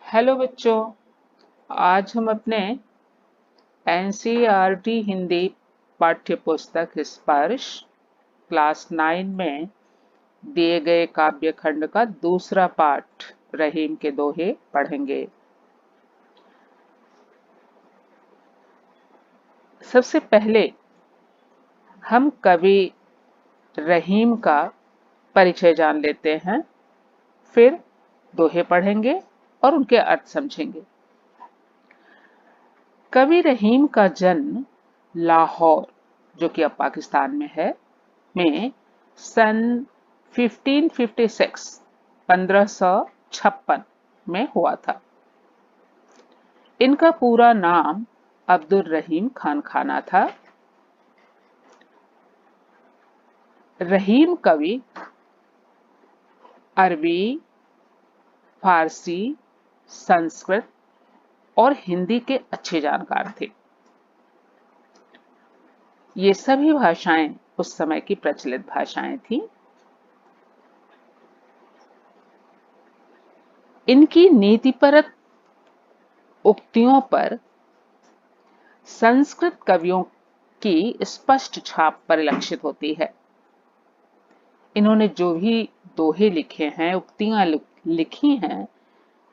Hello बच्चों। आज हम अपने एनसीईआरटी हिंदी पाठ्य पुस्तक स्पर्श क्लास 9 में दिए गए काव्य खंड का दूसरा पाठ रहीम के दोहे पढ़ेंगे। सबसे पहले हम कवि रहीम का परिचय जान लेते हैं, फिर दोहे पढ़ेंगे और उनके अर्थ समझेंगे। कवि रहीम का जन्म लाहौर, जो कि अब पाकिस्तान में है, में सन 1556 में हुआ था। इनका पूरा नाम अब्दुल रहीम खान खाना था। रहीम कवि अरबी, फारसी, संस्कृत और हिंदी के अच्छे जानकार थे। ये सभी भाषाएं उस समय की प्रचलित भाषाएं थीं। इनकी नीतिपरक उक्तियों पर संस्कृत कवियों की स्पष्ट छाप परिलक्षित होती है। इन्होंने जो भी दोहे लिखे हैं, उक्तियां लिखी हैं,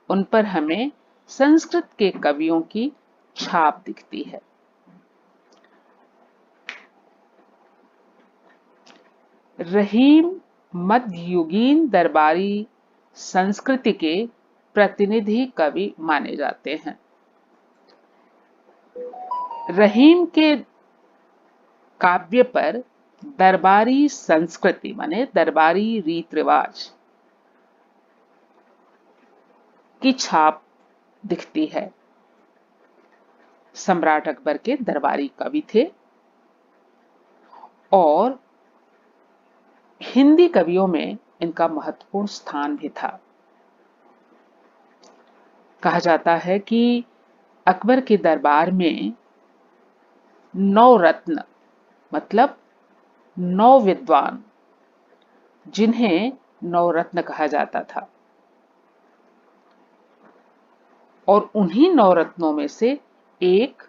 उन पर हमें संस्कृत के कवियों की छाप दिखती है। रहीम मध्ययुगीन दरबारी संस्कृति के प्रतिनिधि कवि माने जाते हैं। रहीम के काव्य पर दरबारी संस्कृति माने दरबारी रीत रिवाज की छाप दिखती है। सम्राट अकबर के दरबारी कवि थे और हिंदी कवियों में इनका महत्वपूर्ण स्थान भी था। कहा जाता है कि अकबर के दरबार में 9 रत्न मतलब 9 विद्वान, जिन्हें 9 रत्न कहा जाता था, और उन्हीं 9 रत्नों में से एक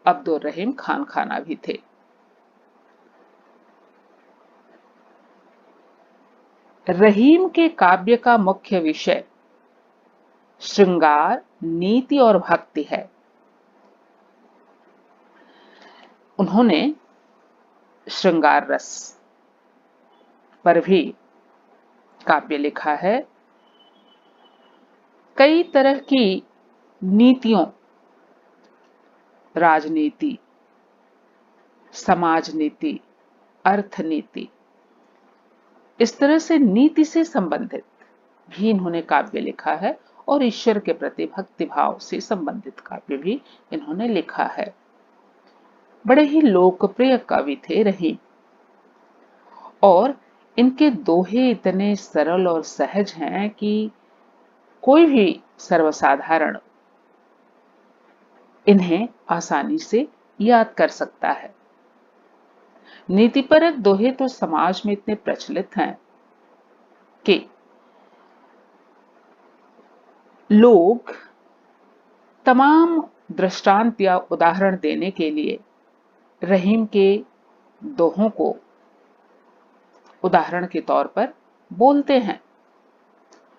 अब्दुल रहीम खान खाना भी थे। रहीम के काव्य का मुख्य विषय श्रृंगार, नीति और भक्ति है। उन्होंने श्रृंगार रस पर भी काव्य लिखा है। कई तरह की नीतियों, राजनीति, समाज नीति, अर्थनीति, इस तरह से नीति से संबंधित भी इन्होंने काव्य लिखा है और ईश्वर के प्रति भक्ति भाव से संबंधित काव्य भी इन्होंने लिखा है। बड़े ही लोकप्रिय कवि थे रहीम, और इनके दोहे इतने सरल और सहज हैं कि कोई भी सर्वसाधारण इन्हें आसानी से याद कर सकता है। नीतिपरक दोहे तो समाज में इतने प्रचलित हैं कि लोग तमाम दृष्टांत या उदाहरण देने के लिए रहीम के दोहों को उदाहरण के तौर पर बोलते हैं।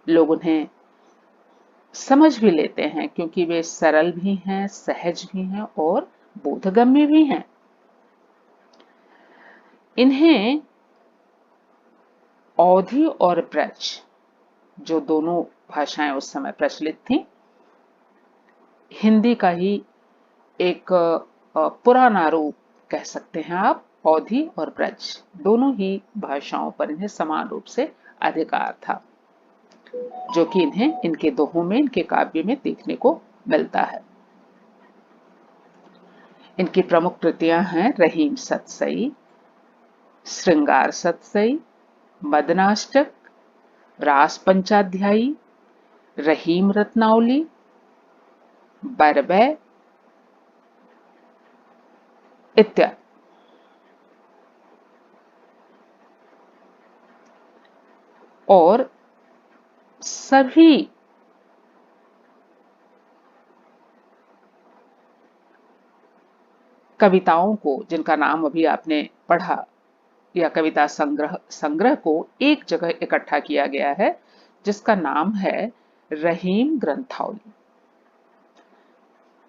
लोग उन्हें समझ भी लेते हैं क्योंकि वे सरल भी हैं, सहज भी हैं और बोधगम्य भी हैं। इन्हें अवधी और ब्रज, जो दोनों भाषाएं उस समय प्रचलित थीं, हिंदी का ही एक पुराना रूप कह सकते हैं आप। अवधी और ब्रज दोनों ही भाषाओं पर इन्हें समान रूप से अधिकार था, जो कि इन्हें इनके दोहों में, इनके काव्य में देखने को मिलता है। इनकी प्रमुख कृतियां हैं रहीम सतसई, श्रृंगार सतसई, मदनाष्टक, रास पंचाध्यायी, रहीम रत्नावली, बरबय इत्यादि। और सभी कविताओं को, जिनका नाम अभी आपने पढ़ा, या कविता संग्रह संग्रह को एक जगह इकट्ठा किया गया है, जिसका नाम है रहीम ग्रंथावली।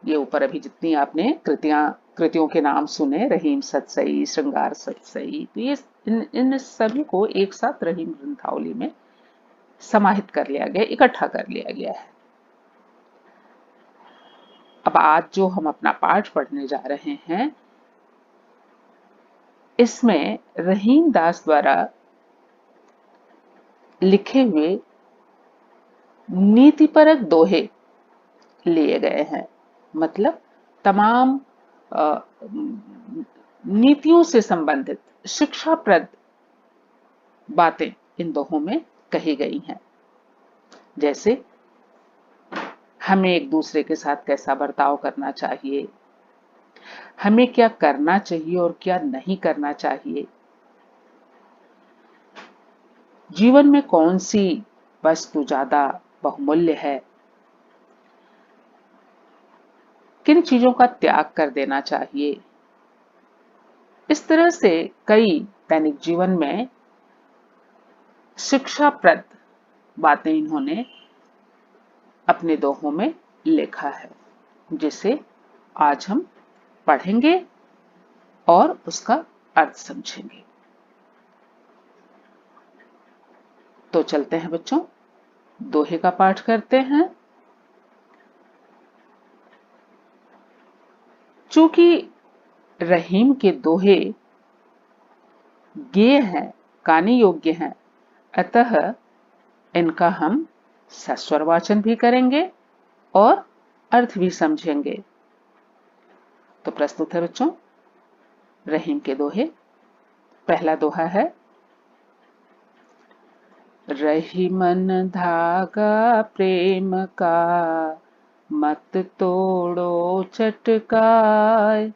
ये ऊपर अभी जितनी आपने कृतियों के नाम सुने, रहीम सतसई, श्रृंगार सतसई, तो ये इन सभी को एक साथ रहीम ग्रंथावली में समाहित कर लिया गया, इकट्ठा कर लिया गया है। अब आज जो हम अपना पाठ पढ़ने जा रहे हैं, इसमें रहीम दास द्वारा लिखे हुए नीतिपरक दोहे लिए गए हैं। मतलब तमाम नीतियों से संबंधित शिक्षाप्रद बातें इन दोहों में कही गई हैं। जैसे हमें एक दूसरे के साथ कैसा बर्ताव करना चाहिए, हमें क्या करना चाहिए और क्या नहीं करना चाहिए, जीवन में कौन सी वस्तु ज्यादा बहुमूल्य है, किन चीजों का त्याग कर देना चाहिए। इस तरह से कई दैनिक जीवन में शिक्षाप्रद बातें इन्होंने अपने दोहों में लिखा है, जिसे आज हम पढ़ेंगे और उसका अर्थ समझेंगे। तो चलते हैं बच्चों, दोहे का पाठ करते हैं। चूंकि रहीम के दोहे गेय हैं, गाने योग्य हैं, अतः इनका हम सस्वर वाचन भी करेंगे और अर्थ भी समझेंगे। तो प्रस्तुत है बच्चों रहीम के दोहे। पहला दोहा है, रहीमन धागा प्रेम का, मत तोड़ो चटकाए,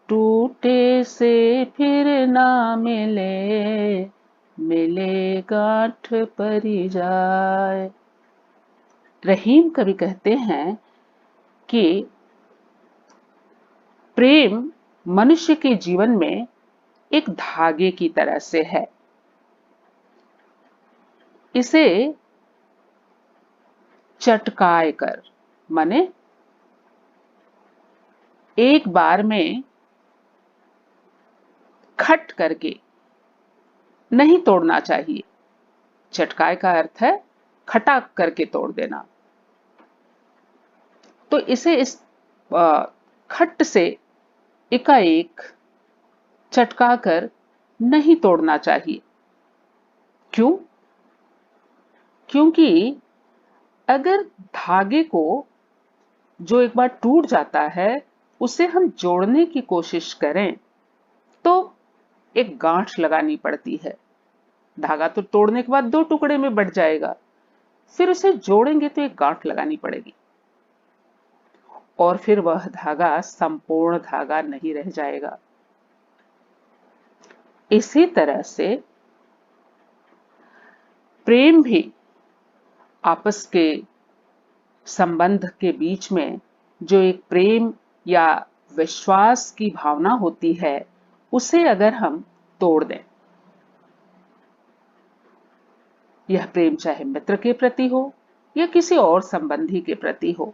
टूटे से फिर ना मिले, मिले गांठ परी जाए। रहीम कवि कहते हैं कि प्रेम मनुष्य के जीवन में एक धागे की तरह से है। इसे चटकाए कर, माने एक बार में खट करके नहीं तोड़ना चाहिए। चटकाए का अर्थ है खटाक करके तोड़ देना। तो इसे इस खट से एकाएक चटका कर नहीं तोड़ना चाहिए। क्यों? क्योंकि अगर धागे को जो एक बार टूट जाता है, उसे हम जोड़ने की कोशिश करें तो एक गांठ लगानी पड़ती है। धागा तो तोड़ने के बाद दो टुकड़े में बट जाएगा, फिर उसे जोड़ेंगे तो एक गांठ लगानी पड़ेगी और फिर वह धागा संपूर्ण धागा नहीं रह जाएगा। इसी तरह से प्रेम भी आपस के संबंध के बीच में जो एक प्रेम या विश्वास की भावना होती है, उसे अगर हम तोड़ दें, यह प्रेम चाहे मित्र के प्रति हो या किसी और संबंधी के प्रति हो,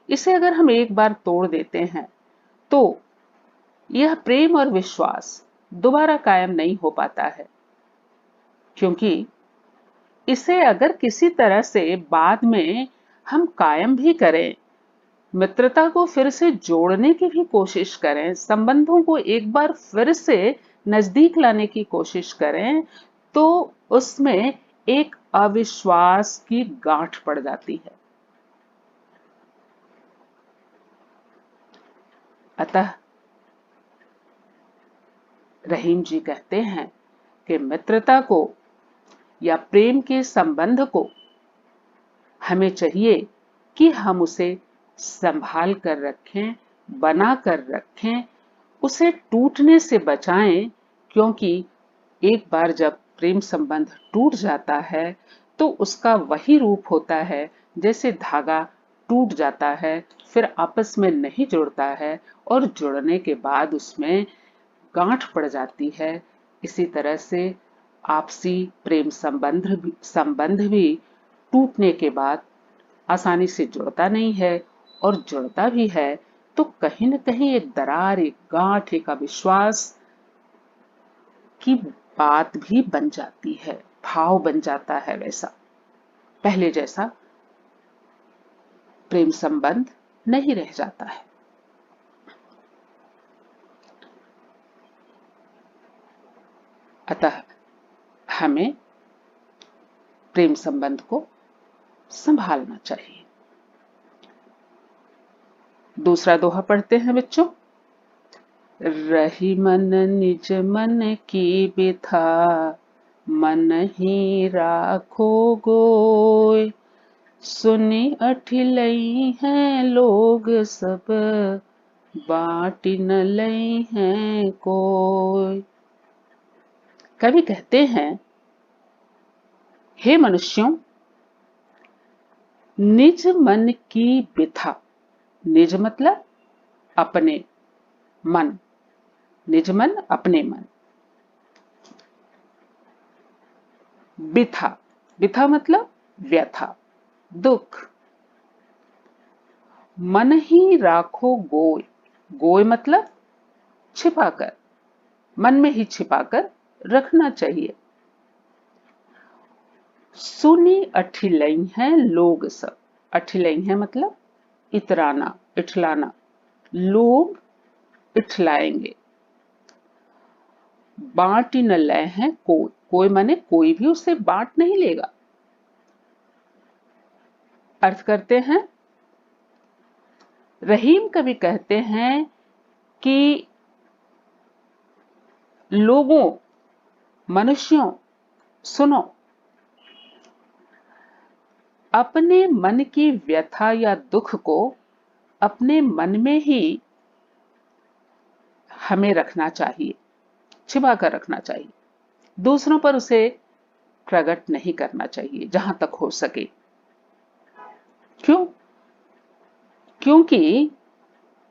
इसे अगर हम एक बार तोड़ देते हैं तो यह प्रेम और विश्वास दोबारा कायम नहीं हो पाता है। क्योंकि इसे अगर किसी तरह से बाद में हम कायम भी करें, मित्रता को फिर से जोड़ने की भी कोशिश करें, संबंधों को एक बार फिर से नजदीक लाने की कोशिश करें, तो उसमें एक अविश्वास की गांठ पड़ जाती है। अतः रहीम जी कहते हैं कि मित्रता को या प्रेम के संबंध को हमें चाहिए कि हम उसे संभाल कर रखें, बना कर रखें, उसे टूटने से बचाएं। क्योंकि एक बार जब प्रेम संबंध टूट जाता है तो उसका वही रूप होता है जैसे धागा टूट जाता है, फिर आपस में नहीं जुड़ता है और जुड़ने के बाद उसमें गांठ पड़ जाती है। इसी तरह से आपसी प्रेम संबंध भी टूटने के बाद आसानी से जुड़ता नहीं है, और जुड़ता भी है तो कहीं न कहीं एक दरार, एक गांठ, एक अविश्वास की बात भी बन जाती है, भाव बन जाता है। वैसा पहले जैसा प्रेम संबंध नहीं रह जाता है। अतः हमें प्रेम संबंध को संभालना चाहिए। दूसरा दोहा पढ़ते हैं बच्चों। रही मन निज मन की बिथा, मन ही राखो गोय, सुनी अठिलई हैं लोग सब, बाँट न लई हैं कोय। कवि कहते हैं, हे मनुष्यों, निज मन की बिथा, निज मतलब अपने मन, निज मन अपने मन, बिथा, बिथा मतलब व्यथा, दुख, मन ही राखो गोय, गोय मतलब छिपाकर, मन में ही छिपाकर रखना चाहिए। सुनी अठिलई हैं लोग सब, अठिलई हैं मतलब इतराना, इठलाना, लोग इठलाएंगे। बांट न लय हैं कोई, कोई माने कोई भी उससे बांट नहीं लेगा। अर्थ करते हैं, रहीम कवि कहते हैं कि लोगों, मनुष्यों, सुनो, अपने मन की व्यथा या दुख को अपने मन में ही हमें रखना चाहिए, छिपा कर रखना चाहिए। दूसरों पर उसे प्रकट नहीं करना चाहिए जहां तक हो सके। क्यों? क्योंकि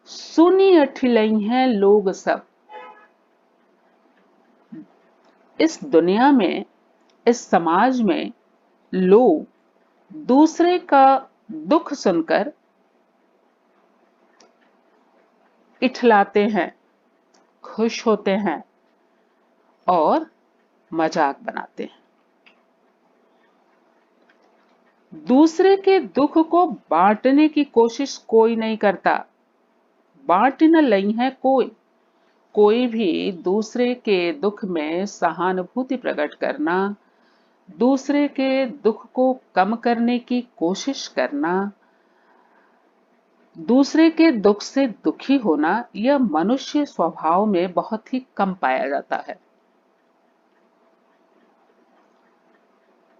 सुनी अठिलई हैं लोग सब, इस दुनिया में, इस समाज में लोग दूसरे का दुख सुनकर इठलाते हैं, खुश होते हैं और मजाक बनाते हैं। दूसरे के दुख को बांटने की कोशिश कोई नहीं करता। बांट न लई है कोई, कोई भी दूसरे के दुख में सहानुभूति प्रकट करना, दूसरे के दुख को कम करने की कोशिश करना, दूसरे के दुख से दुखी होना, यह मनुष्य स्वभाव में बहुत ही कम पाया जाता है।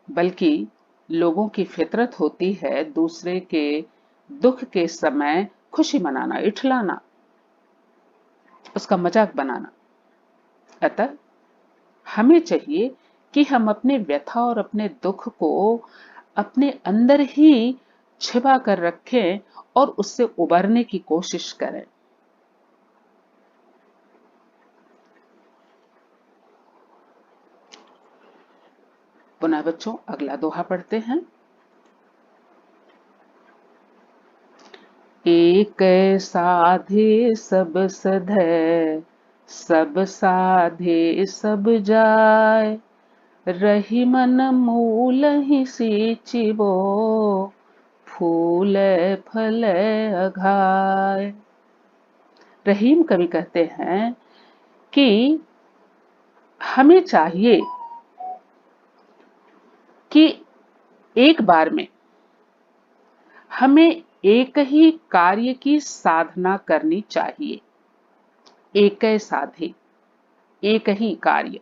बल्कि लोगों की फितरत होती है दूसरे के दुख के समय खुशी मनाना, इठलाना, उसका मजाक बनाना। अतः हमें चाहिए कि हम अपने व्यथा और अपने दुख को अपने अंदर ही छिपा कर रखें और उससे उबरने की कोशिश करें। पुनः बच्चों अगला दोहा पढ़ते हैं। एक साधे सब सधै, सब साधे सब जाय, रही मन मूल ही सींचिबो, फूल फल अघाय। रहीम कवि कहते हैं कि हमें चाहिए कि एक बार में हमें एक ही कार्य की साधना करनी चाहिए। एक साधे, एक ही कार्य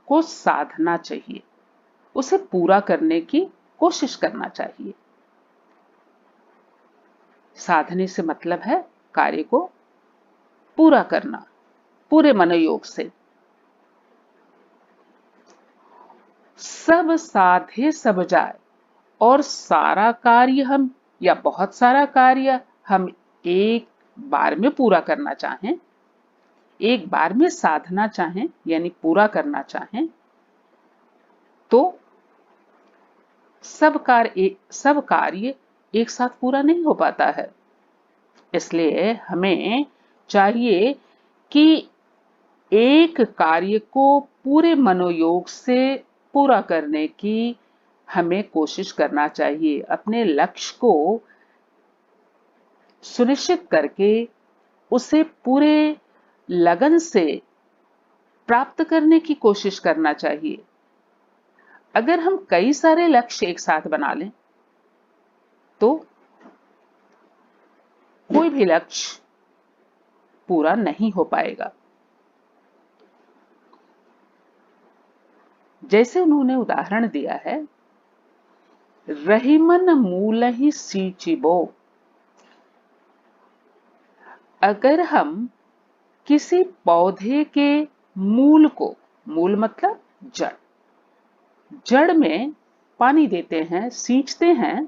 को साधना चाहिए, उसे पूरा करने की कोशिश करना चाहिए। साधने से मतलब है कार्य को पूरा करना पूरे मनोयोग से। सब साधे सब जाए, और सारा कार्य हम या बहुत सारा कार्य हम एक बार में पूरा करना चाहें, एक बार में साधना चाहें यानी पूरा करना चाहें, तो सब कार्य एक साथ पूरा नहीं हो पाता है। इसलिए हमें चाहिए कि एक कार्य को पूरे मनोयोग से पूरा करने की हमें कोशिश करना चाहिए। अपने लक्ष्य को सुनिश्चित करके उसे पूरे लगन से प्राप्त करने की कोशिश करना चाहिए। अगर हम कई सारे लक्ष्य एक साथ बना लें तो कोई भी लक्ष्य पूरा नहीं हो पाएगा। जैसे उन्होंने उदाहरण दिया है, रहीमन मूल ही सींचिबो। अगर हम किसी पौधे के मूल को, मूल मतलब जड़, जड़ में पानी देते हैं, सींचते हैं,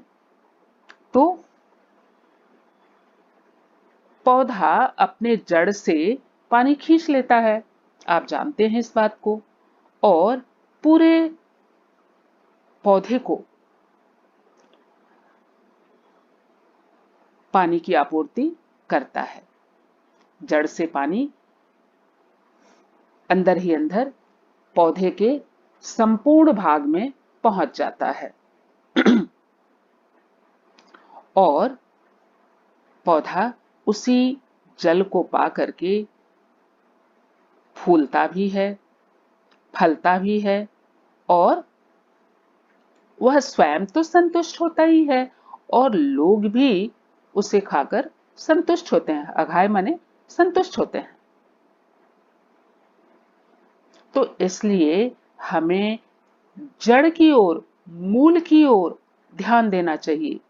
तो पौधा अपने जड़ से पानी खींच लेता है। आप जानते हैं इस बात को। और पूरे पौधे को पानी की आपूर्ति करता है। जड़ से पानी अंदर ही अंदर पौधे के संपूर्ण भाग में पहुंच जाता है और पौधा उसी जल को पा करके फूलता भी है, फलता भी है और वह स्वयं तो संतुष्ट होता ही है और लोग भी उसे खाकर संतुष्ट होते हैं। अघाय माने संतुष्ट होते हैं। तो इसलिए हमें जड़ की ओर, मूल की ओर ध्यान देना चाहिए,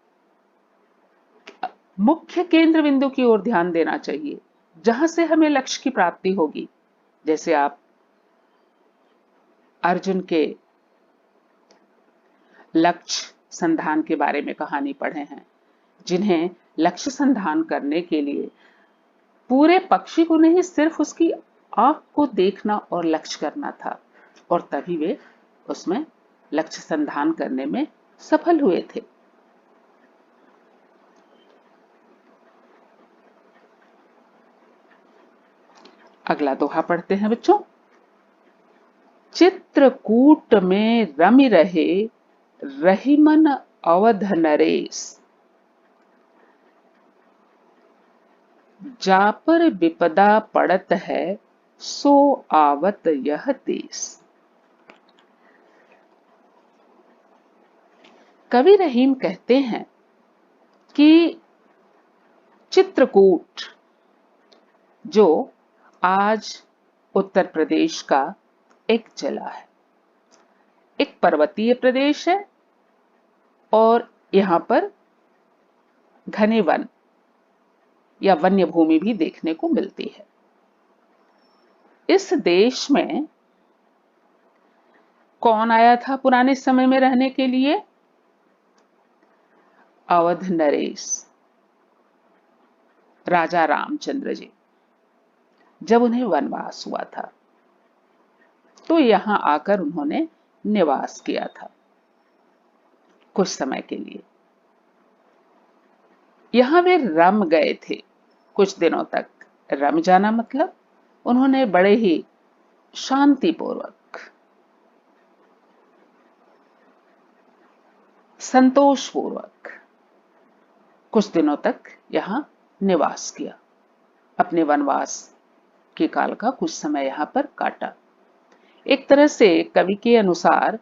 मुख्य केंद्र बिंदु की ओर ध्यान देना चाहिए, जहां से हमें लक्ष्य की प्राप्ति होगी। जैसे आप अर्जुन के लक्ष्य संधान के बारे में कहानी पढ़े हैं, जिन्हें लक्ष्य संधान करने के लिए पूरे पक्षी को नहीं, सिर्फ उसकी आंख को देखना और लक्ष्य करना था, और तभी वे उसमें लक्ष्य संधान करने में सफल हुए थे। अगला दोहा पढ़ते हैं बच्चों। चित्रकूट में रमि रहे, रहीमन अवध नरेश। जा पर विपदा पड़त है, सो आवत यह देश। कवि रहीम कहते हैं कि चित्रकूट, जो आज उत्तर प्रदेश का एक जिला है, एक पर्वतीय प्रदेश है और यहां पर घने वन या वन्य भूमि भी देखने को मिलती है। इस देश में कौन आया था पुराने समय में रहने के लिए? अवध नरेश, राजा रामचंद्र जी। जब उन्हें वनवास हुआ था तो यहां आकर उन्होंने निवास किया था कुछ समय के लिए। यहां वे रम गए थे कुछ दिनों तक। रम जाना मतलब उन्होंने बड़े ही शांतिपूर्वक, संतोषपूर्वक कुछ दिनों तक यहां निवास किया। अपने वनवास के काल का कुछ समय यहां पर काटा। एक तरह से कवि के अनुसार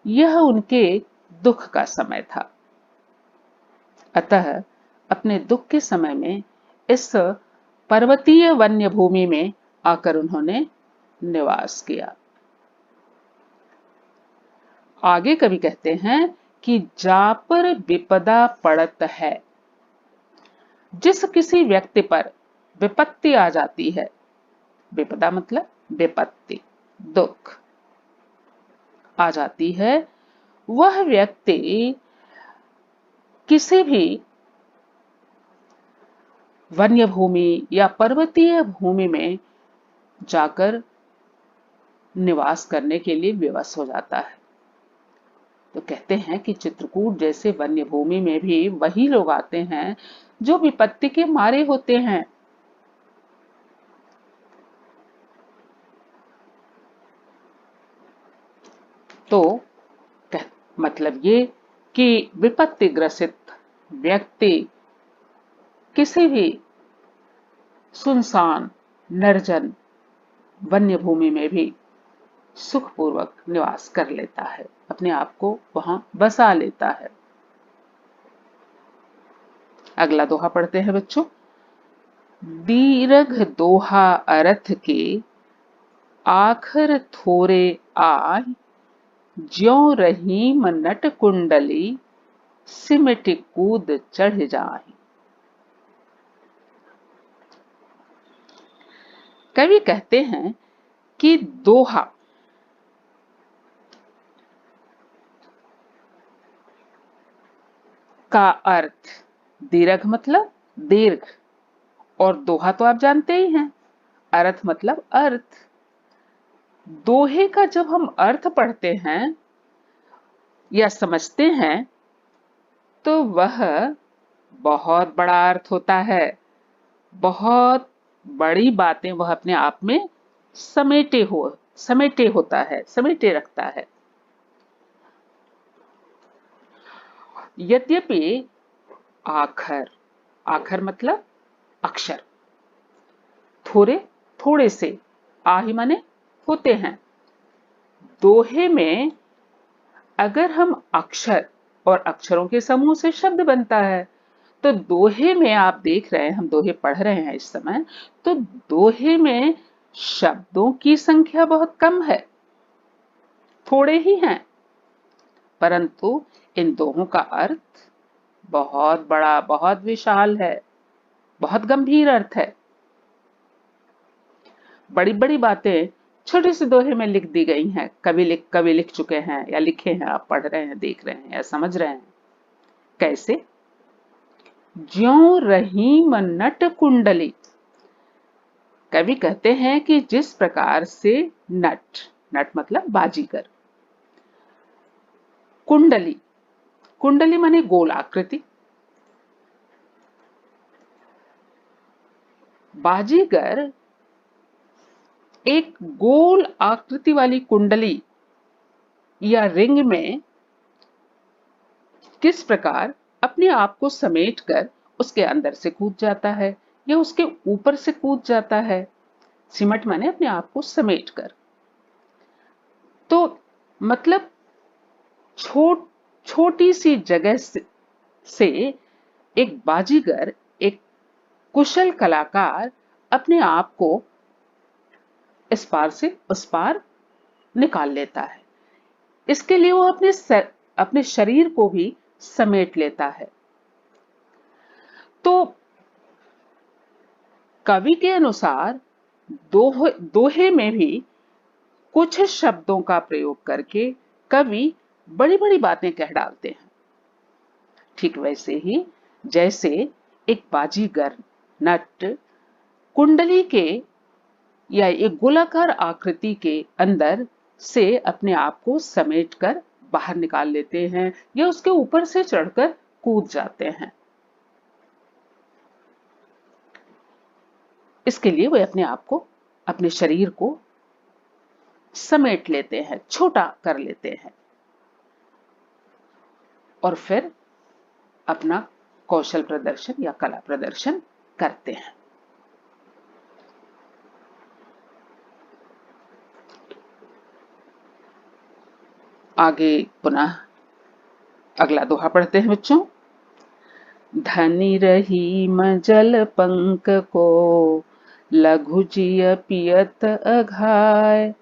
यह उनके दुख का समय था। अतः अपने दुख के समय में इस पर्वतीय वन्य भूमि में आकर उन्होंने निवास किया। आगे कवि कहते हैं कि जा पर विपदा पड़त है। जिस किसी व्यक्ति पर विपत्ति आ जाती है, विपदा मतलब विपत्ति, दुख आ जाती है, वह व्यक्ति किसी भी वन्य भूमि या पर्वतीय भूमि में जाकर निवास करने के लिए विवश हो जाता है। तो कहते हैं कि चित्रकूट जैसे वन्य भूमि में भी वही लोग आते हैं जो विपत्ति के मारे होते हैं। तो मतलब ये कि विपत्ति ग्रसित व्यक्ति किसी भी सुनसान निर्जन वन्य भूमि में भी सुखपूर्वक निवास कर लेता है, अपने आप को वहां बसा लेता है। अगला दोहा पढ़ते हैं बच्चों। दीर्घ दोहा अर्थ के आखर थोरे आय, ज्यों रहीम नट कुंडली सिमट कूद चढ़ जाए। कवि कहते हैं कि दोहा का अर्थ, दीर्घ मतलब दीर्घ, और दोहा तो आप जानते ही हैं, अर्थ मतलब अर्थ। दोहे का जब हम अर्थ पढ़ते हैं या समझते हैं तो वह बहुत बड़ा अर्थ होता है, बहुत बड़ी बातें वह अपने आप में समेटे होता है, समेटे रखता है। यद्यपि आखर, आखर मतलब अक्षर, थोड़े थोड़े से, आही माने होते हैं। दोहे में अगर हम अक्षर और अक्षरों के समूह से शब्द बनता है, तो दोहे में आप देख रहे हैं, हम दोहे पढ़ रहे हैं इस समय, तो दोहे में शब्दों की संख्या बहुत कम है, थोड़े ही हैं, परंतु इन दोहों का अर्थ बहुत बड़ा, बहुत विशाल है, बहुत गंभीर अर्थ है। बड़ी बड़ी बातें छोटे से दोहे में लिख दी गई हैं, कवि लिख चुके हैं या लिखे हैं, आप पढ़ रहे हैं, देख रहे हैं या समझ रहे हैं। कैसे? ज्यों रहीम नट कुंडली, कवि कहते हैं कि जिस प्रकार से नट, नट मतलब बाजीगर, कुंडली, कुंडली माने गोल आकृति, बाजीगर एक गोल आकृति वाली कुंडली या रिंग में किस प्रकार अपने आप को समेटकर उसके अंदर से कूद जाता है या उसके ऊपर से कूद जाता है। सिमट माने अपने आप को समेट कर। तो मतलब छोटी सी जगह से एक बाजीगर, एक कुशल कलाकार अपने आप को इस पार से उस पार निकाल लेता है। इसके लिए वो अपने शरीर को भी समेट लेता है। तो कवि के अनुसार दोहे में भी कुछ शब्दों का प्रयोग करके कवि बड़ी बड़ी बातें कह डालते हैं। ठीक वैसे ही जैसे एक बाजीगर नट कुंडली के या एक गोलाकार आकृति के अंदर से अपने आप को समेटकर बाहर निकाल लेते हैं या उसके ऊपर से चढ़कर कूद जाते हैं। इसके लिए वे अपने आप को, अपने शरीर को समेट लेते हैं, छोटा कर लेते हैं और फिर अपना कौशल प्रदर्शन या कला प्रदर्शन करते हैं। आगे पुनः अगला दोहा पढ़ते हैं बच्चों। धनी रहीम जल पंक को, लघु जिय पियत अघाय,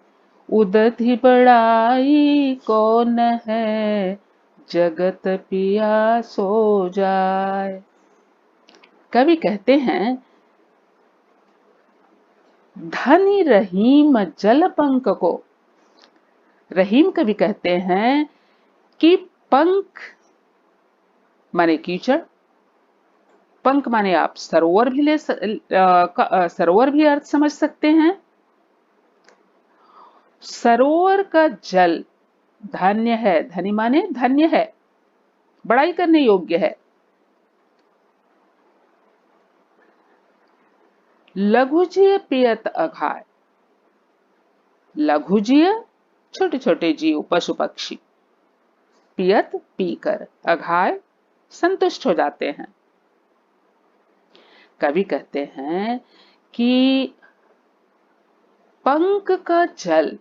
उदधि बड़ाई कौन है, जगत पिया सो जाए। कवि कहते हैं धनी रहीम जल पंक को, रहीम कवि कहते हैं कि पंख माने कीचड़, पंख माने आप सरोवर भी सरोवर भी अर्थ समझ सकते हैं। सरोवर का जल धन्य है, धनी माने धन्य है, बड़ाई करने योग्य है। लघुजीय पियत अघाय, लघुजीय छोटे छोटे जीव पशु पक्षी, पियत पीकर, अघाय संतुष्ट हो जाते हैं। कवि कहते हैं कि पंख का जल,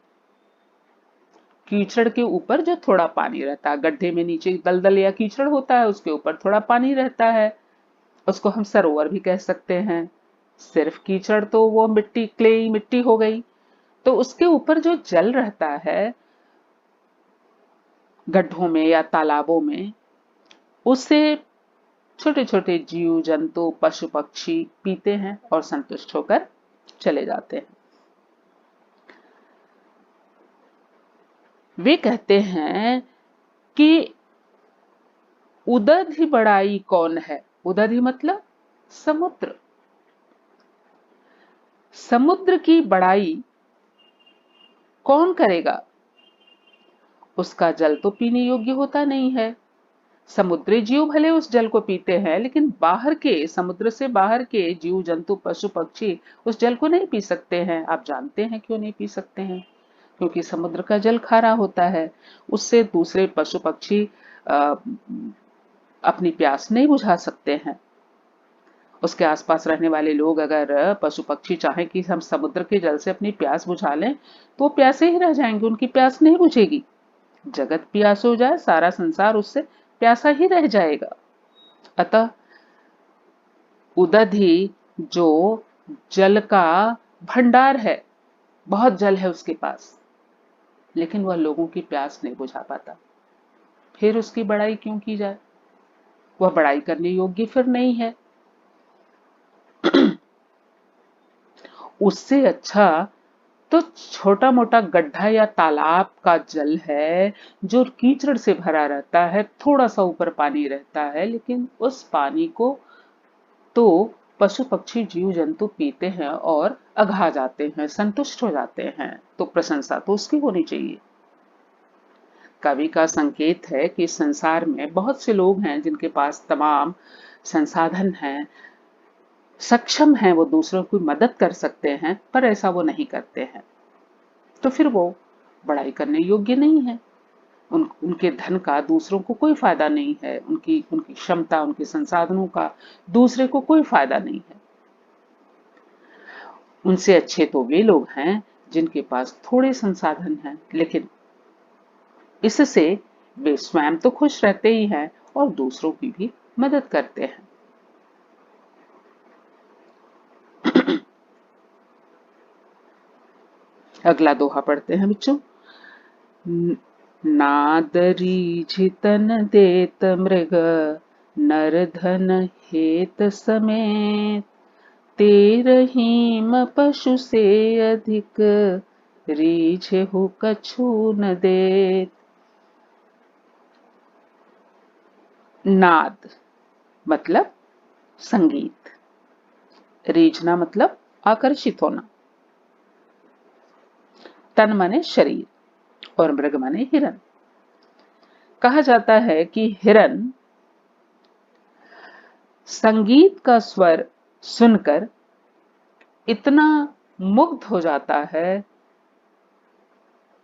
कीचड़ के ऊपर जो थोड़ा पानी रहता है, गड्ढे में नीचे दलदल या कीचड़ होता है, उसके ऊपर थोड़ा पानी रहता है, उसको हम सरोवर भी कह सकते हैं। सिर्फ कीचड़ तो वो मिट्टी, क्ले मिट्टी हो गई। तो उसके ऊपर जो जल रहता है गड्ढों में या तालाबों में, उससे छोटे छोटे जीव जंतु पशु पक्षी पीते हैं और संतुष्ट होकर चले जाते हैं। वे कहते हैं कि उदधि बड़ाई कौन है। उदधि मतलब समुद्र। समुद्र की बड़ाई कौन करेगा? उसका जल तो पीने योग्य होता नहीं है। समुद्री जीव भले उस जल को पीते हैं, लेकिन बाहर के, समुद्र से बाहर के जीव जंतु पशु पक्षी उस जल को नहीं पी सकते हैं। आप जानते हैं क्यों नहीं पी सकते हैं? क्योंकि समुद्र का जल खारा होता है। उससे दूसरे पशु पक्षी अपनी प्यास नहीं बुझा सकते हैं। उसके आसपास रहने वाले लोग अगर पशु पक्षी चाहें कि हम समुद्र के जल से अपनी प्यास बुझा लें, तो प्यासे ही रह जाएंगे, उनकी प्यास नहीं बुझेगी। जगत प्यास हो जाए, सारा संसार उससे प्यासा ही रह जाएगा। अतः उदधि जो जल का भंडार है, बहुत जल है उसके पास, लेकिन वह लोगों की प्यास नहीं बुझा पाता, फिर उसकी बड़ाई क्यों की जाए? वह बड़ाई करने योग्य फिर नहीं है। उससे अच्छा तो छोटा मोटा गड्ढा या तालाब का जल है, जो कीचड़ से भरा रहता है, थोड़ा सा ऊपर पानी रहता है, लेकिन उस पानी को तो पशु पक्षी जीव जंतु पीते हैं और अघा जाते हैं, संतुष्ट हो जाते हैं। तो प्रशंसा तो उसकी होनी चाहिए। कवि का संकेत है कि संसार में बहुत से लोग हैं जिनके पास तमाम संसाधन हैं, सक्षम हैं, वो दूसरों की मदद कर सकते हैं, पर ऐसा वो नहीं करते हैं। तो फिर वो बड़ाई करने योग्य नहीं है। उनके धन का दूसरों को कोई फायदा नहीं है, उनकी उनकी क्षमता, उनके संसाधनों का दूसरे को कोई फायदा नहीं है। उनसे अच्छे तो वे लोग हैं जिनके पास थोड़े संसाधन हैं, लेकिन इससे वे स्वयं तो खुश रहते ही हैं और दूसरों की भी मदद करते हैं। अगला दोहा पढ़ते हैं बच्चों। नादरी झितन देत मृग, नर धन हेत समेत, तेरहीम पशु से अधिक, रीझहु कछु न देत। नाद मतलब संगीत, रीझना मतलब आकर्षित होना, तन माने शरीर और मृग माने हिरन। कहा जाता है कि हिरन संगीत का स्वर सुनकर इतना मुग्ध हो जाता है,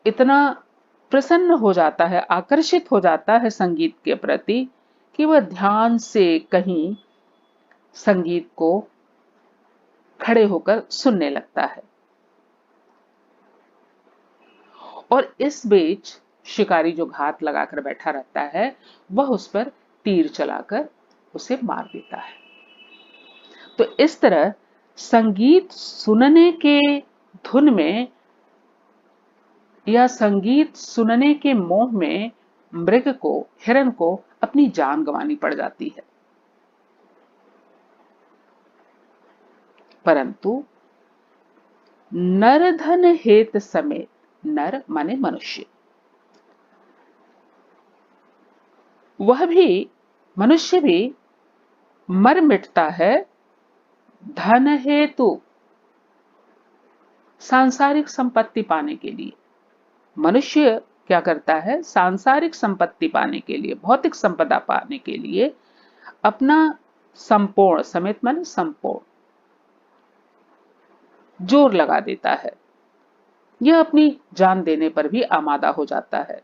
इतना प्रसन्न हो जाता है, आकर्षित हो जाता है संगीत के प्रति, कि वह ध्यान से कहीं संगीत को खड़े होकर सुनने लगता है। और इस बीच शिकारी जो घात लगाकर बैठा रहता है, वह उस पर तीर चलाकर उसे मार देता है। तो इस तरह संगीत सुनने के धुन में या संगीत सुनने के मोह में मृग को, हिरन को अपनी जान गंवानी पड़ जाती है। परंतु नर धन हेत समेत, नर माने मनुष्य, वह भी, मनुष्य भी मर मिटता है धन हेतु, सांसारिक संपत्ति पाने के लिए। मनुष्य क्या करता है, सांसारिक संपत्ति पाने के लिए, भौतिक संपदा पाने के लिए अपना संपूर्ण, समेत माने संपूर्ण, जोर लगा देता है। यह अपनी जान देने पर भी आमादा हो जाता है।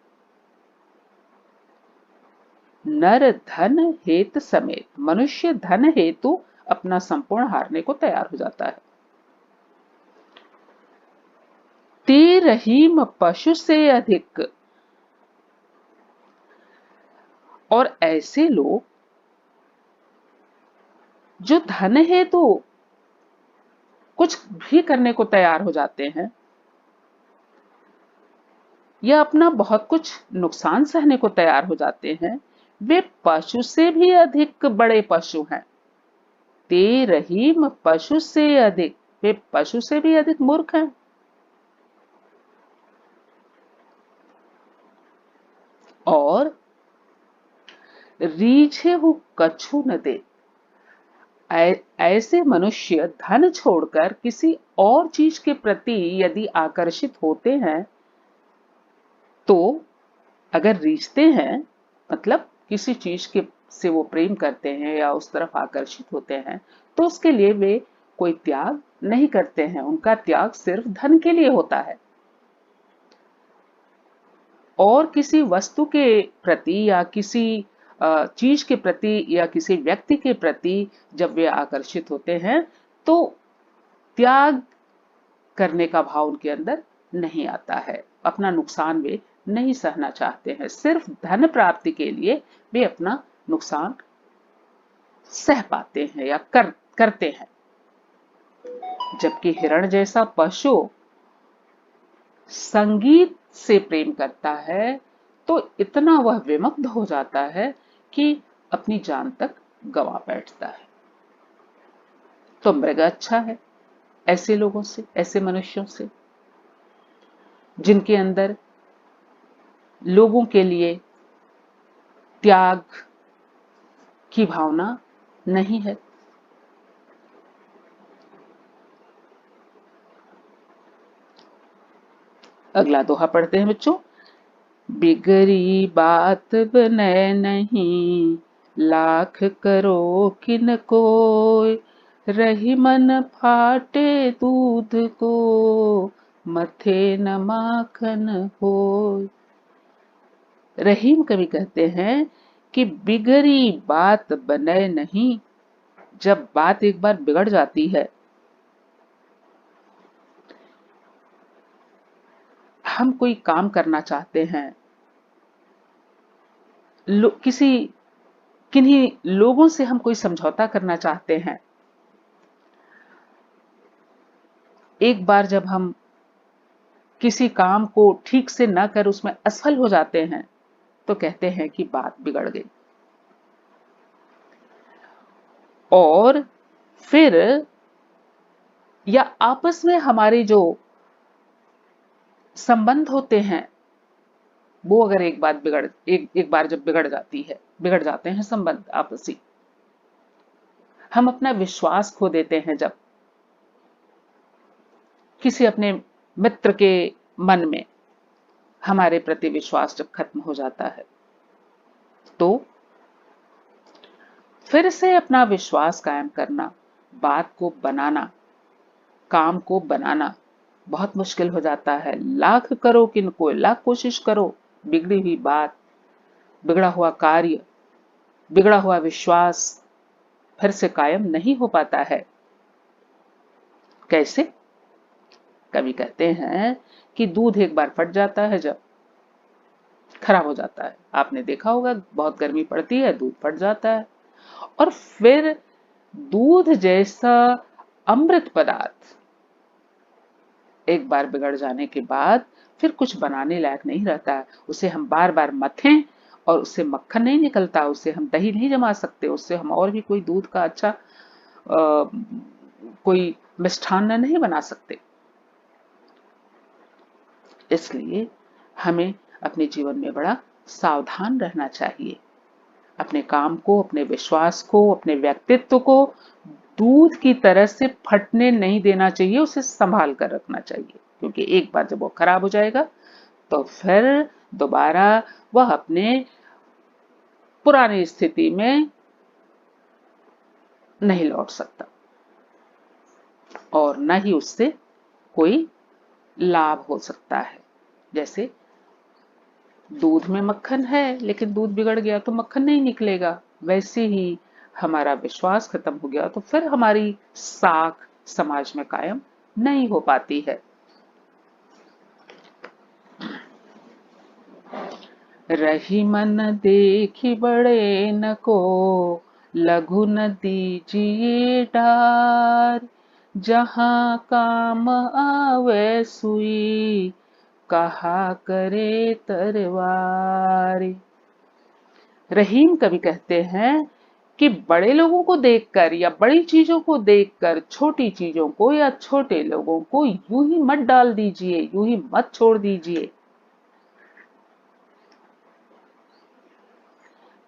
नर धन हेत समेत, मनुष्य धन हेतु अपना संपूर्ण हारने को तैयार हो जाता है। ते रहीम पशु से अधिक, और ऐसे लोग जो धन हेतु कुछ भी करने को तैयार हो जाते हैं या अपना बहुत कुछ नुकसान सहने को तैयार हो जाते हैं, वे पशु से भी अधिक बड़े पशु हैं। ते रहीम पशु से अधिक, वे पशु से भी अधिक मूर्ख हैं। और रीझे हु कछु न दे, ऐसे मनुष्य धन छोड़कर किसी और चीज के प्रति यदि आकर्षित होते हैं, तो अगर रीझते हैं मतलब किसी चीज के से वो प्रेम करते हैं या उस तरफ आकर्षित होते हैं, तो उसके लिए वे कोई त्याग नहीं करते हैं। उनका त्याग सिर्फ धन के लिए होता है। और किसी वस्तु के प्रति या किसी चीज के प्रति या किसी व्यक्ति के प्रति जब वे आकर्षित होते हैं, तो त्याग करने का भाव उनके अंदर नहीं आता है। अपना नुकसान वे नहीं सहना चाहते हैं। सिर्फ धन प्राप्ति के लिए वे अपना नुकसान सह पाते हैं या करते हैं। जबकि हिरण जैसा पशु संगीत से प्रेम करता है, तो इतना वह विमुग्ध हो जाता है कि अपनी जान तक गंवा बैठता है। तो मृग अच्छा है ऐसे लोगों से, ऐसे मनुष्यों से जिनके अंदर लोगों के लिए त्याग की भावना नहीं है। अगला दोहा पढ़ते हैं बच्चों। बिगड़ी बात बने नहीं, लाख करो किन कोय, रही मन फाटे दूध को, मथे न माखन होय। रहीम कवि कहते हैं कि बिगड़ी बात बने नहीं, जब बात एक बार बिगड़ जाती है, हम कोई काम करना चाहते हैं, किसी किन्हीं लोगों से हम कोई समझौता करना चाहते हैं, एक बार जब हम किसी काम को ठीक से न कर उसमें असफल हो जाते हैं, तो कहते हैं कि बात बिगड़ गई। और फिर या आपस में हमारे जो संबंध होते हैं, वो अगर एक बार जब बिगड़ जाते हैं संबंध आपसी, हम अपना विश्वास खो देते हैं। जब किसी अपने मित्र के मन में हमारे प्रति विश्वास जब खत्म हो जाता है, तो फिर से अपना विश्वास कायम करना, बात को बनाना, काम को बनाना बहुत मुश्किल हो जाता है। लाख करो किनको, लाख कोशिश करो, बिगड़ी हुई बात, बिगड़ा हुआ कार्य, बिगड़ा हुआ विश्वास फिर से कायम नहीं हो पाता है। कैसे? कवि कहते हैं कि दूध एक बार फट जाता है, जब खराब हो जाता है, आपने देखा होगा बहुत गर्मी पड़ती है, दूध फट जाता है, और फिर दूध जैसा अमृत पदार्थ एक बार बिगड़ जाने के बाद फिर कुछ बनाने लायक नहीं रहता है। उसे हम बार बार मथें और उससे मक्खन नहीं निकलता, उससे हम दही नहीं जमा सकते, उससे हम और भी कोई दूध का अच्छा कोई मिष्ठान्न नहीं बना सकते। इसलिए हमें अपने जीवन में बड़ा सावधान रहना चाहिए। अपने काम को, अपने विश्वास को, अपने व्यक्तित्व को दूध की तरह से फटने नहीं देना चाहिए, उसे संभाल कर रखना चाहिए, क्योंकि एक बार जब वो खराब हो जाएगा तो फिर दोबारा वह अपने पुरानी स्थिति में नहीं लौट सकता और न ही उससे कोई लाभ हो सकता है। जैसे दूध में मक्खन है लेकिन दूध बिगड़ गया तो मक्खन नहीं निकलेगा, वैसे ही हमारा विश्वास खत्म हो गया तो फिर हमारी साख समाज में कायम नहीं हो पाती है। रही मन देखी बड़े न को, लघु न दीजिए डार, जहाँ काम आवे सुई, कहा करे तरवार। रहीम कवि कहते हैं कि बड़े लोगों को देखकर या बड़ी चीजों को देखकर छोटी चीजों को या छोटे लोगों को यूं ही मत डाल दीजिए, यूं ही मत छोड़ दीजिए,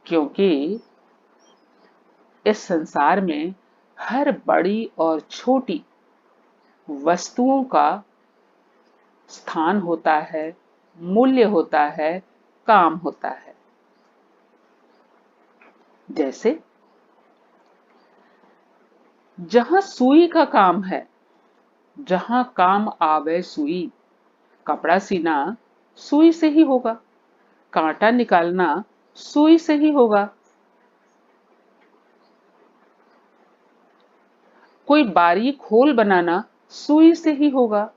क्योंकि इस संसार में हर बड़ी और छोटी वस्तुओं का स्थान होता है, मूल्य होता है, काम होता है। जैसे जहां सुई का काम है, जहां काम आवे सुई, कपड़ा सीना सुई से ही होगा, कांटा निकालना सुई से ही होगा, कोई बारीक होल बनाना सुई से ही होगा।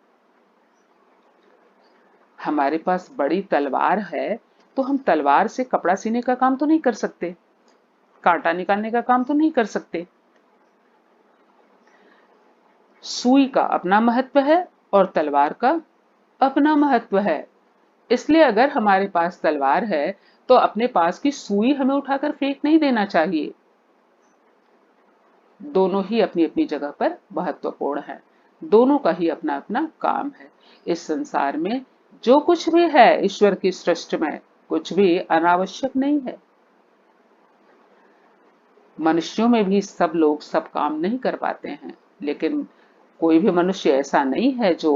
हमारे पास बड़ी तलवार है तो हम तलवार से कपड़ा सीने का काम तो नहीं कर सकते, कांटा निकालने का काम तो नहीं कर सकते। सुई का अपना महत्व है और तलवार का अपना महत्व है, इसलिए अगर हमारे पास तलवार है तो अपने पास की सुई हमें उठाकर फेंक नहीं देना चाहिए। दोनों ही अपनी अपनी जगह पर महत्वपूर्ण है, दोनों का ही अपना अपना काम है। इस संसार में जो कुछ भी है ईश्वर की सृष्टि में, कुछ भी अनावश्यक नहीं है। मनुष्यों में भी सब लोग सब काम नहीं कर पाते हैं, लेकिन कोई भी मनुष्य ऐसा नहीं है जो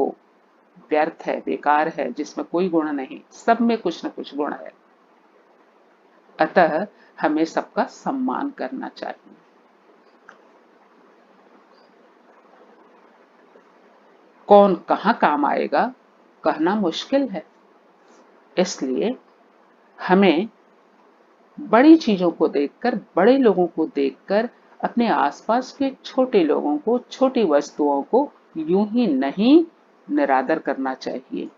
व्यर्थ है, बेकार है, जिसमें कोई गुण नहीं, सब में कुछ न कुछ गुण है। अतः हमें सबका सम्मान करना चाहिए। कौन कहां काम आएगा कहना मुश्किल है, इसलिए हमें बड़ी चीजों को देखकर, बड़े लोगों को देखकर अपने आसपास के छोटे लोगों को, छोटी वस्तुओं को यूं ही नहीं निरादर करना चाहिए।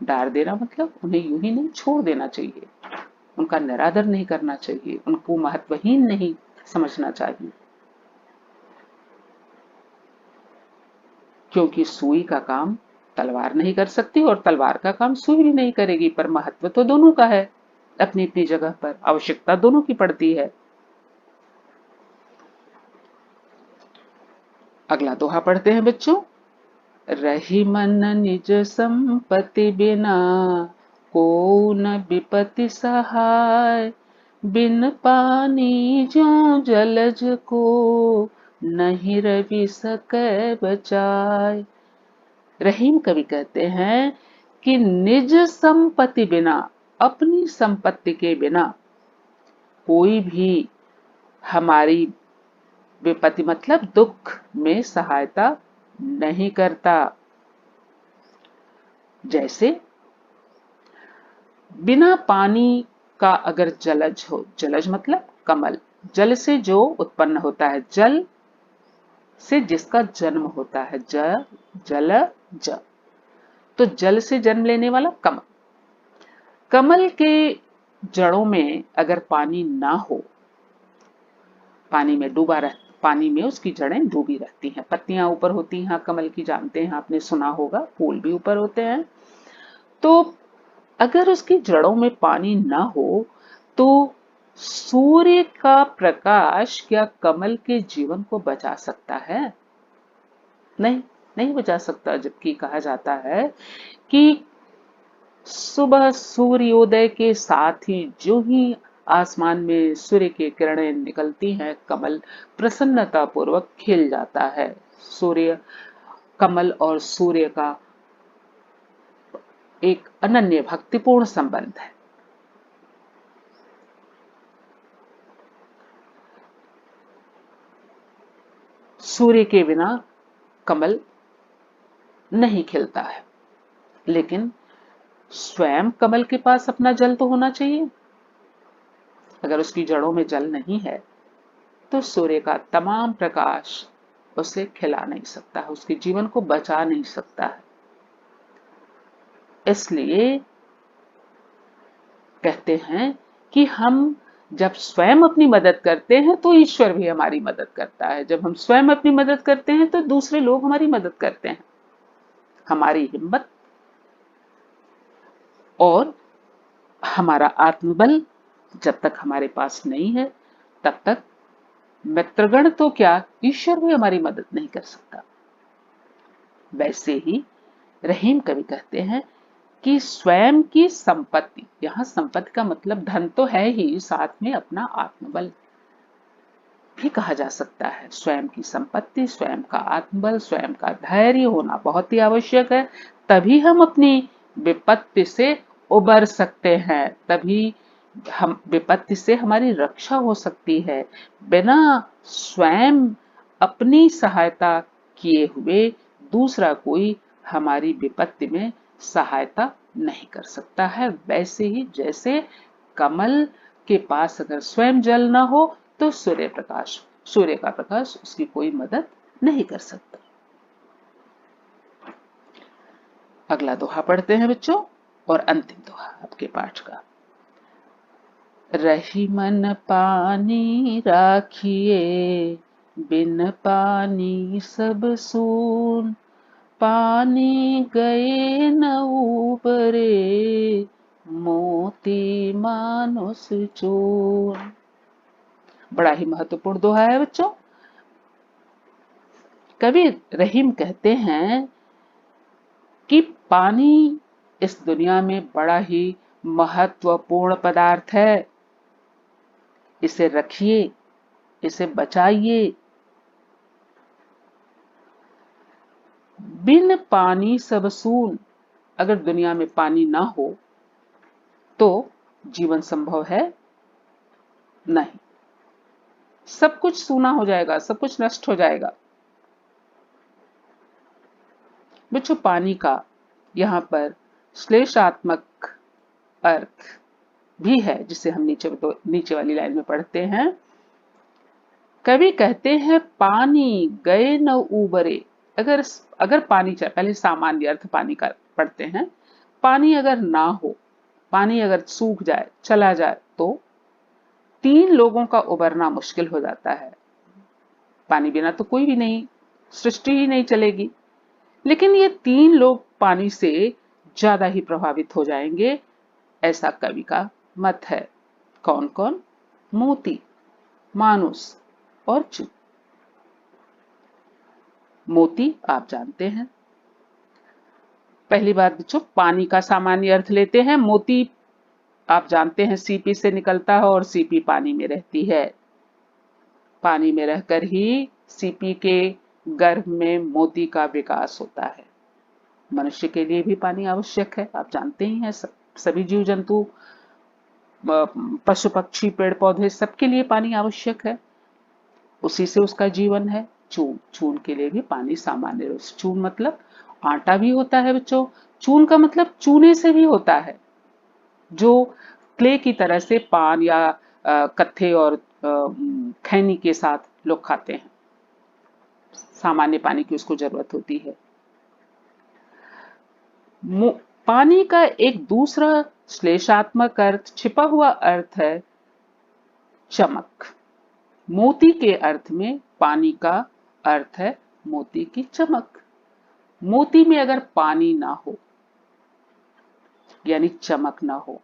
डार देना मतलब उन्हें यूं ही नहीं छोड़ देना चाहिए, उनका निरादर नहीं करना चाहिए, उनको महत्वहीन नहीं समझना चाहिए, क्योंकि सुई का काम तलवार नहीं कर सकती और तलवार का काम सुई भी नहीं करेगी, पर महत्व तो दोनों का है, अपनी अपनी जगह पर आवश्यकता दोनों की पड़ती है। अगला दोहा पढ़ते हैं बच्चों। रही मन निज संपत्ति बिना, को न विपत्ति सहाय, बिन पानी ज्यों जलज को, नहीं रवि सकै बचाए। रहीम कवि कहते हैं कि निज संपत्ति बिना, अपनी संपत्ति के बिना कोई भी हमारी विपत्ति मतलब दुख में सहायता नहीं करता। जैसे बिना पानी का अगर जलज हो, जलज मतलब कमल, जल से जो उत्पन्न होता है, जल से जिसका जन्म होता है, जल ज, तो जल से जन्म लेने वाला कमल, कमल के जड़ों में अगर पानी ना हो, पानी में डूबा रह, पानी में उसकी जड़ें डूबी रहती हैं, पत्तियां ऊपर होती हैं कमल की, जानते हैं आपने सुना होगा, फूल भी ऊपर होते हैं। तो अगर उसकी जड़ों में पानी ना हो तो सूर्य का प्रकाश क्या कमल के जीवन को बचा सकता है? नहीं, नहीं बचा सकता। जबकि कहा जाता है कि सुबह सूर्योदय के साथ ही जो ही आसमान में सूर्य की किरणें निकलती हैं, कमल प्रसन्नता पूर्वक खिल जाता है। सूर्य, कमल और सूर्य का एक अनन्य भक्तिपूर्ण संबंध है। सूर्य के बिना कमल नहीं खिलता है, लेकिन स्वयं कमल के पास अपना जल तो होना चाहिए। अगर उसकी जड़ों में जल नहीं है तो सूर्य का तमाम प्रकाश उसे खिला नहीं सकता है, उसके जीवन को बचा नहीं सकता है। इसलिए कहते हैं कि हम जब स्वयं अपनी मदद करते हैं तो ईश्वर भी हमारी मदद करता है। जब हम स्वयं अपनी मदद करते हैं तो दूसरे लोग हमारी मदद करते हैं। हमारी हिम्मत और हमारा आत्मबल जब तक हमारे पास नहीं है, तब तक मित्रगण तो क्या, ईश्वर भी हमारी मदद नहीं कर सकता। वैसे ही रहीम कवि कहते हैं कि स्वयं की संपत्ति, यहां संपत्ति का मतलब धन तो है ही, साथ में अपना आत्मबल भी कहा जा सकता है। स्वयं की संपत्ति, स्वयं का आत्मबल, स्वयं का धैर्य होना बहुत ही आवश्यक है। तभी हम अपनी विपत्ति से उबर सकते हैं, तभी हम विपत्ति से हमारी रक्षा हो सकती है। बिना स्वयं अपनी सहायता किए हुए दूसरा कोई हमारी विपत्ति में सहायता नहीं कर सकता है। वैसे ही जैसे कमल के पास अगर स्वयं जल ना हो तो सूर्य का प्रकाश उसकी कोई मदद नहीं कर सकता। अगला दोहा पढ़ते हैं बच्चों, और अंतिम दोहा आपके पाठ का। रही मन पानी राखिए, बिन पानी सब सून, पानी गए न ऊपरे, मोती मानुष चून। बड़ा ही महत्वपूर्ण दोहा है बच्चों। कवि रहीम कहते हैं कि पानी इस दुनिया में बड़ा ही महत्वपूर्ण पदार्थ है। इसे रखिए, इसे बचाइए। बिन पानी सब सून, अगर दुनिया में पानी ना हो तो जीवन संभव है नहीं। सब कुछ सूना हो जाएगा, सब कुछ नष्ट हो जाएगा। बच्चों, पानी का यहाँ पर श्लेषात्मक अर्थ भी है, जिसे हम नीचे वाली लाइन में पढ़ते हैं। कवि कहते हैं पानी गए न उबरे। अगर अगर पानी चाहिए, पहले सामान्य अर्थ पानी का पढ़ते हैं। पानी अगर ना हो, पानी अगर सूख जाए, चला जाए, तो 3 लोगों का उबरना मुश्किल हो जाता है। पानी बिना तो कोई भी नहीं, सृष्टि ही नहीं चलेगी। लेकिन ये 3 लोग पानी से ज्यादा ही प्रभावित हो जाएंगे, ऐसा कवि का मत है। कौन कौन? मोती, मानुस और चून। मोती आप जानते हैं। पहली बात बच्चों, पानी का सामान्य अर्थ लेते हैं। मोती आप जानते हैं सीपी से निकलता है और सीपी पानी में रहती है। पानी में रहकर ही सीपी के गर्भ में मोती का विकास होता है। मनुष्य के लिए भी पानी आवश्यक है, आप जानते ही हैं। सभी जीव जंतु, पशु पक्षी, पेड़ पौधे, सबके लिए पानी आवश्यक है। उसी से उसका जीवन है। चून, चून के लिए भी पानी सामान्य रूप से, चून मतलब आटा भी होता है बच्चों। चून का मतलब चूने से भी होता है, जो क्ले की तरह से पान या कत्थे और खैनी के साथ लोग खाते हैं। सामान्य पानी की उसको जरूरत होती है। पानी का एक दूसरा श्लेषात्मक अर्थ, छिपा हुआ अर्थ है चमक। मोती के अर्थ में पानी का अर्थ है मोती की चमक। मोती में अगर पानी ना हो, यानी चमक ना हो,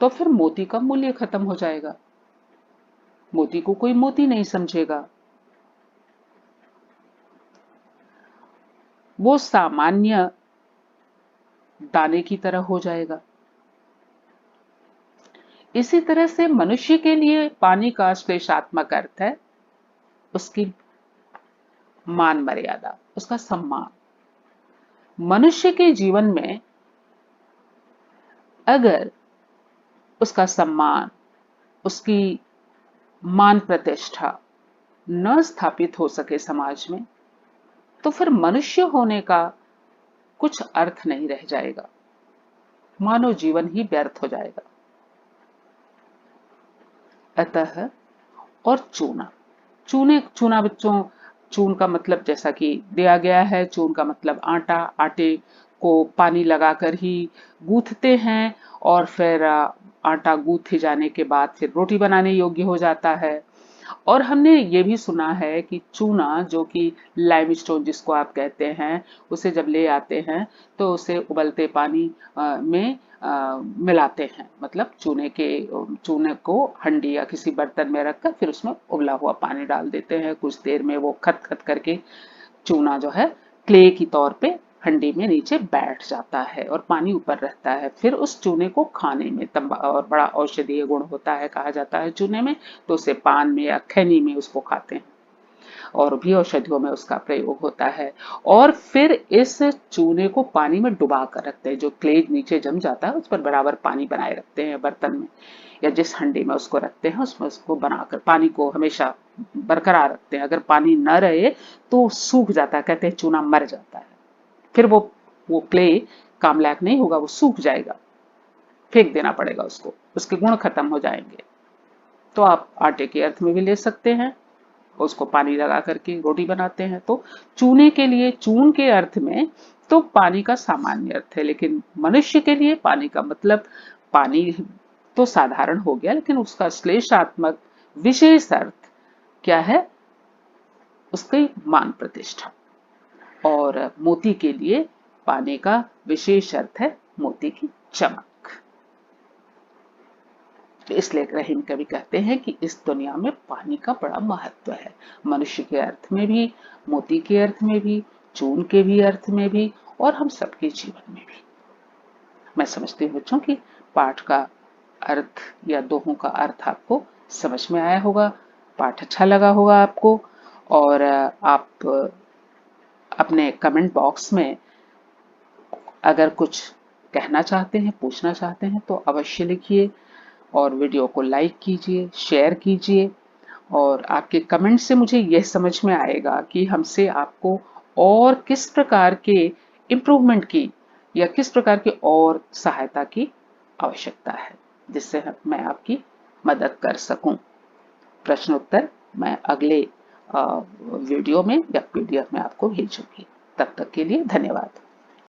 तो फिर मोती का मूल्य खत्म हो जाएगा। मोती को कोई मोती नहीं समझेगा, वो सामान्य दाने की तरह हो जाएगा। इसी तरह से मनुष्य के लिए पानी का श्लेषात्मक अर्थ है उसकी मान मर्यादा, उसका सम्मान। मनुष्य के जीवन में अगर उसका सम्मान, उसकी मान प्रतिष्ठा न स्थापित हो सके समाज में, तो फिर मनुष्य होने का कुछ अर्थ नहीं रह जाएगा, मानव जीवन ही व्यर्थ हो जाएगा। अतः और चूना, चूना बच्चों, चून का मतलब जैसा कि दिया गया है, चून का मतलब आटा, आटे को पानी लगाकर ही गूंथते हैं और फिर आटा गूंथे जाने के बाद फिर रोटी बनाने योग्य हो जाता है। और हमने ये भी सुना है कि चूना, जो कि लाइमस्टोन जिसको आप कहते हैं, उसे जब ले आते हैं तो उसे उबलते पानी में मिलाते हैं, मतलब चूने को हंडी या किसी बर्तन में रखकर फिर उसमें उबला हुआ पानी डाल देते हैं। कुछ देर में वो खत खत करके चूना जो है क्ले की तौर पे हंडी में नीचे बैठ जाता है और पानी ऊपर रहता है। फिर उस चूने को खाने में और बड़ा औषधीय गुण होता है कहा जाता है चूने में, तो उसे पान में या खैनी में उसको खाते हैं और भी औषधियों में उसका प्रयोग होता है। और फिर इस चूने को पानी में डुबा कर रखते हैं, जो क्ले नीचे जम जाता है उस पर बराबर पानी बनाए रखते हैं बर्तन में, या जिस हंडी में उसको रखते हैं उसमें उसको बनाकर पानी को हमेशा बरकरार रखते हैं। अगर पानी न रहे तो सूख जाता है, कहते हैं चूना मर जाता है, फिर वो क्ले काम लायक नहीं होगा, वो सूख जाएगा, फेंक देना पड़ेगा उसको, उसके गुण खत्म हो जाएंगे। तो आप आटे के अर्थ में भी ले सकते हैं, उसको पानी लगा करके रोटी बनाते हैं। तो चूने के लिए, चून के अर्थ में तो पानी का सामान्य अर्थ है, लेकिन मनुष्य के लिए पानी का मतलब पानी तो साधारण हो गया, लेकिन उसका श्लेषात्मक विशेष अर्थ क्या है, उसकी मान प्रतिष्ठा। और मोती के लिए पानी का विशेष अर्थ है मोती की चमक। तो इसलिए रहीम कवि कहते हैं कि इस दुनिया में पानी का बड़ा महत्व है, मनुष्य के अर्थ में भी, मोती के अर्थ में भी, चून के भी अर्थ में भी, और हम सबके जीवन में भी। मैं समझती हूँ बच्चों कि पाठ का अर्थ या दोहों का अर्थ आपको समझ में आया होगा, पाठ अच्छा लगा होगा आपको। और आप अपने कमेंट बॉक्स में अगर कुछ कहना चाहते हैं, पूछना चाहते हैं, तो अवश्य लिखिए और वीडियो को लाइक कीजिए, शेयर कीजिए। और आपके कमेंट से मुझे यह समझ में आएगा कि हमसे आपको और किस प्रकार के इम्प्रूवमेंट की या किस प्रकार की और सहायता की आवश्यकता है, जिससे मैं आपकी मदद कर सकूं। प्रश्न उत्तर मैं अगले वीडियो में या पीडीएफ में आपको भेजूंगी। तब तक के लिए धन्यवाद।